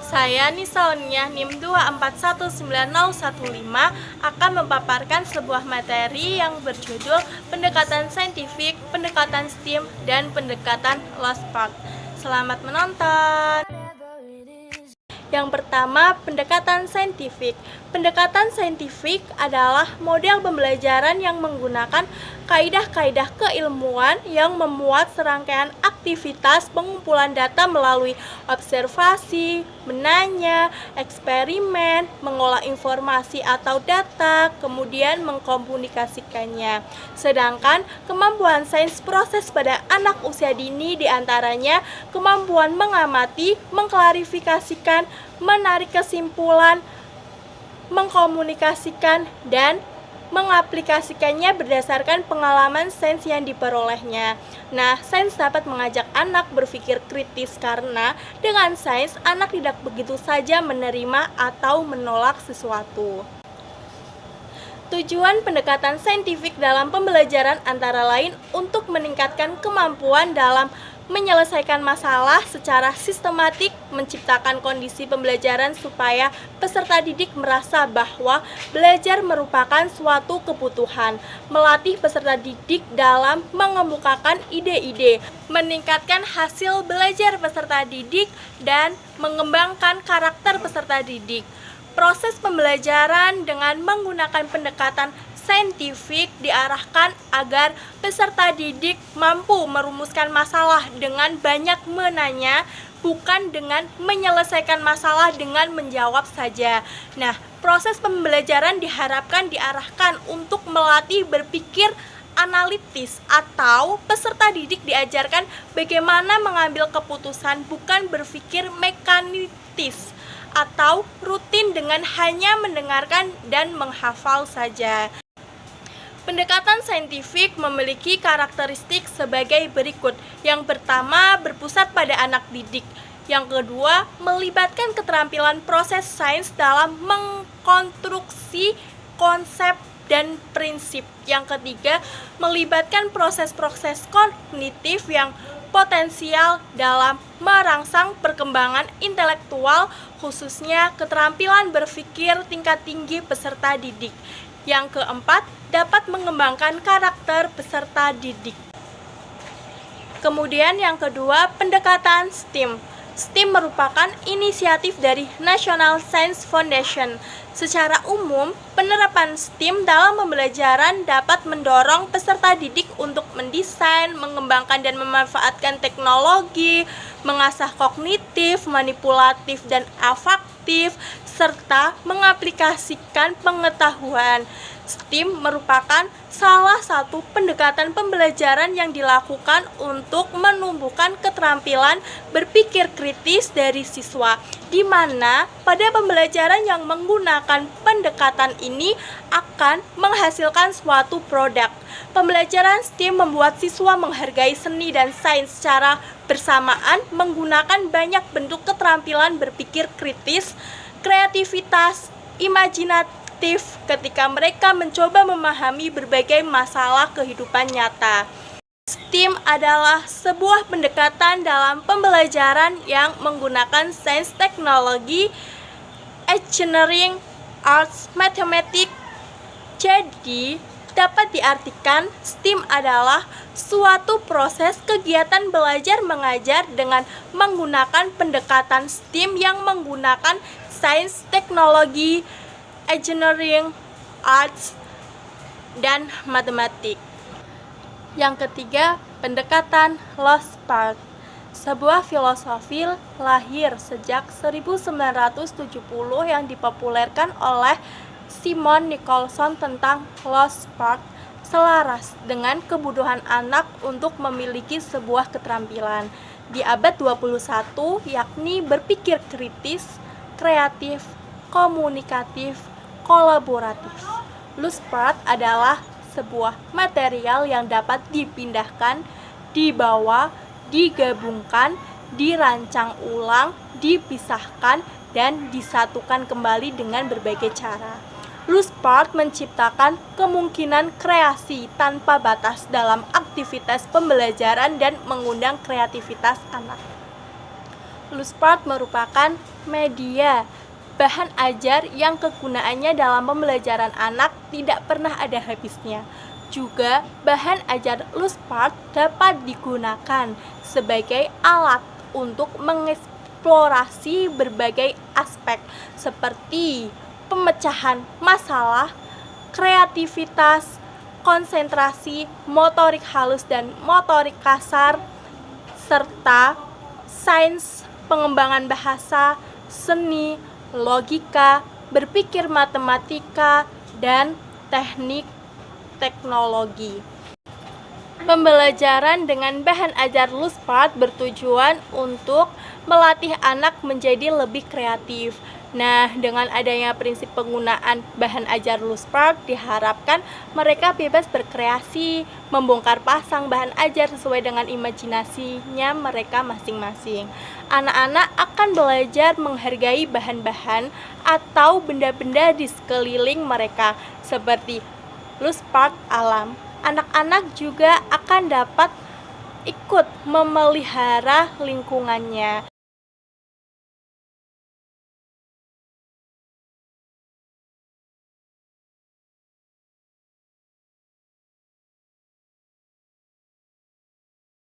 Saya Nisa Onia NIM 2419015 akan memaparkan sebuah materi yang berjudul Pendekatan Saintifik, Pendekatan STEAM, dan Pendekatan Lost Part. Selamat menonton! Yang pertama, pendekatan saintifik. Pendekatan saintifik adalah model pembelajaran yang menggunakan kaidah-kaidah keilmuan yang memuat serangkaian aktivitas pengumpulan data melalui observasi, menanya, eksperimen, mengolah informasi atau data, kemudian mengkomunikasikannya. Sedangkan kemampuan sains proses pada anak usia dini diantaranya kemampuan mengamati, mengklarifikasikan, menarik kesimpulan, mengkomunikasikan, dan mengaplikasikannya berdasarkan pengalaman sains yang diperolehnya. Nah, sains dapat mengajak anak berpikir kritis karena dengan sains anak tidak begitu saja menerima atau menolak sesuatu. Tujuan pendekatan saintifik dalam pembelajaran antara lain untuk meningkatkan kemampuan dalam menyelesaikan masalah secara sistematik, menciptakan kondisi pembelajaran supaya peserta didik merasa bahwa belajar merupakan suatu kebutuhan, melatih peserta didik dalam mengemukakan ide-ide, meningkatkan hasil belajar peserta didik, dan mengembangkan karakter peserta didik. Proses pembelajaran dengan menggunakan pendekatan saintifik diarahkan agar peserta didik mampu merumuskan masalah dengan banyak menanya, bukan dengan menyelesaikan masalah dengan menjawab saja. Nah, proses pembelajaran diharapkan diarahkan untuk melatih berpikir analitis atau peserta didik diajarkan bagaimana mengambil keputusan, bukan berpikir mekanistis atau rutin dengan hanya mendengarkan dan menghafal saja. Pendekatan saintifik memiliki karakteristik sebagai berikut. Yang pertama, berpusat pada anak didik. Yang kedua, melibatkan keterampilan proses sains dalam mengkonstruksi konsep dan prinsip. Yang ketiga, melibatkan proses-proses kognitif yang potensial dalam merangsang perkembangan intelektual, khususnya keterampilan berpikir tingkat tinggi peserta didik. Yang keempat, dapat mengembangkan karakter peserta didik. Kemudian yang kedua, pendekatan STEAM. STEAM merupakan inisiatif dari National Science Foundation. Secara umum, penerapan STEAM dalam pembelajaran dapat mendorong peserta didik untuk mendesain, mengembangkan dan memanfaatkan teknologi, mengasah kognitif, manipulatif, dan afektif, serta mengaplikasikan pengetahuan. STEAM merupakan salah satu pendekatan pembelajaran yang dilakukan untuk menumbuhkan keterampilan berpikir kritis dari siswa, di mana pada pembelajaran yang menggunakan pendekatan ini akan menghasilkan suatu produk. Pembelajaran STEAM membuat siswa menghargai seni dan sains secara bersamaan menggunakan banyak bentuk keterampilan berpikir kritis, kreativitas, imajinatif ketika mereka mencoba memahami berbagai masalah kehidupan nyata. STEAM adalah sebuah pendekatan dalam pembelajaran yang menggunakan sains, teknologi, engineering, arts, matematik. Jadi, dapat diartikan STEAM adalah suatu proses kegiatan belajar mengajar dengan menggunakan pendekatan STEAM yang menggunakan sains, teknologi, engineering, arts, dan matematik. Yang ketiga, pendekatan Lost Part. Sebuah filosofi lahir sejak 1970 yang dipopulerkan oleh Simon Nicholson tentang Lost Part, selaras dengan kebutuhan anak untuk memiliki sebuah keterampilan di abad 21, yakni berpikir kritis, kreatif, komunikatif, kolaboratif. Lost Part adalah sebuah material yang dapat dipindahkan, dibawa, digabungkan, dirancang ulang, dipisahkan, dan disatukan kembali dengan berbagai cara. Lost Part menciptakan kemungkinan kreasi tanpa batas dalam aktivitas pembelajaran dan mengundang kreativitas anak. Luspart merupakan media bahan ajar yang kegunaannya dalam pembelajaran anak tidak pernah ada habisnya. Juga, bahan ajar Luspart dapat digunakan sebagai alat untuk mengeksplorasi berbagai aspek seperti pemecahan masalah, kreativitas, konsentrasi, motorik halus dan motorik kasar, serta sains, pengembangan bahasa, seni, logika, berpikir matematika, dan teknik teknologi. Pembelajaran dengan bahan ajar Luspart bertujuan untuk melatih anak menjadi lebih kreatif. Nah, dengan adanya prinsip penggunaan bahan ajar Luspart, diharapkan mereka bebas berkreasi, membongkar pasang bahan ajar sesuai dengan imajinasinya mereka masing-masing. Anak-anak akan belajar menghargai bahan-bahan atau benda-benda di sekeliling mereka, seperti Luspart alam. Anak-anak juga akan dapat ikut memelihara lingkungannya.